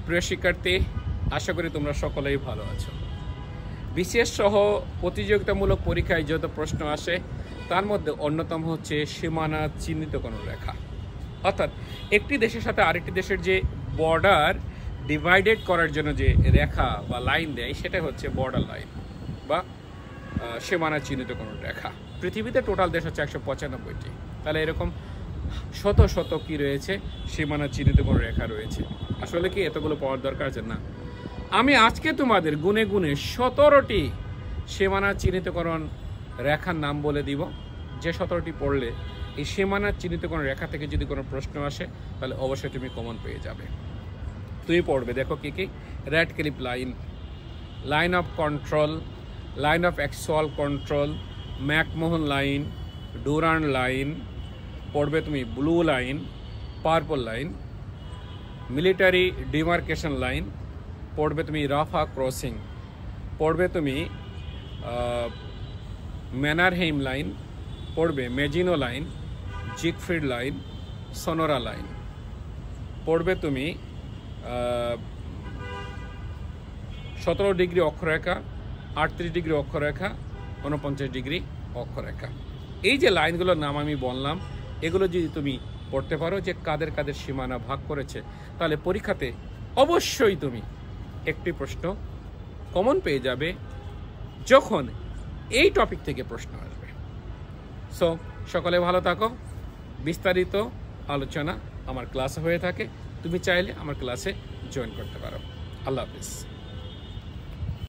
প্রিয় শিক্ষার্থী, আশা করি তোমরা সকলেই ভালো আছো। বিশেষ সহ প্রতিযোগিতামূলক পরীক্ষায় যত প্রশ্ন আসে তার মধ্যে অন্যতম হচ্ছে সীমানা চিহ্নিতকরণ রেখা, অর্থাৎ একটি দেশের সাথে আরেকটি দেশের যে বর্ডার ডিভাইডেড করার জন্য যে রেখা বা লাইন দেয় সেটা হচ্ছে বর্ডার লাইন বা সীমানা চিহ্নিতকরণ রেখা। পৃথিবীতে টোটাল দেশ হচ্ছে 195টি। তাহলে এরকম শত শত কি রয়েছে, সীমানা চিহ্নিতকরণ রেখা রয়েছে। আসলে কি এতগুলো পাওয়ার দরকার আছে? না, আমি আজকে তোমাদের গুনে গুনে 17টি সীমানা চিহ্নিতকরণ রেখার নাম বলে দিব, যে 17টি পড়লে এই সীমানা চিহ্নিতকরণ রেখা থেকে যদি কোনো প্রশ্ন আসে তাহলে অবশ্যই তুমি কমন পেয়ে যাবে। তুমি পড়বে, দেখো কি কি: red clip line, line of control, line of actual control, McMahon line, Durand line. পড়বে তুমি blue line, purple line, military demarcation line. পড়বে তুমি রাফা ক্রসিং। পড়বে তুমি ম্যানারহেইম লাইন। পড়বে মেজিনো লাইন, জিগফ্রিড লাইন, সোনোরা লাইন। পড়বে তুমি 17 ডিগ্রি অক্ষরেখা, 38 ডিগ্রি অক্ষরেখা, 49 ডিগ্রি অক্ষরেখা। এই যে লাইনগুলোর নাম আমি বললাম, এগুলো যদি তুমি পড়তে পারো যে কাদের কাদের সীমানা ভাগ করেছে, তাহলে পরীক্ষাতে অবশ্যই তুমি একটি প্রশ্ন কমন পেয়ে যাবে যখন এই টপিক থেকে প্রশ্ন আসবে। সো সকলে ভালো থাকো। বিস্তারিত আলোচনা আমার ক্লাসে হয়ে থাকে, তুমি চাইলে আমার ক্লাসে জয়েন করতে পারো। আল্লাহ হাফিজ।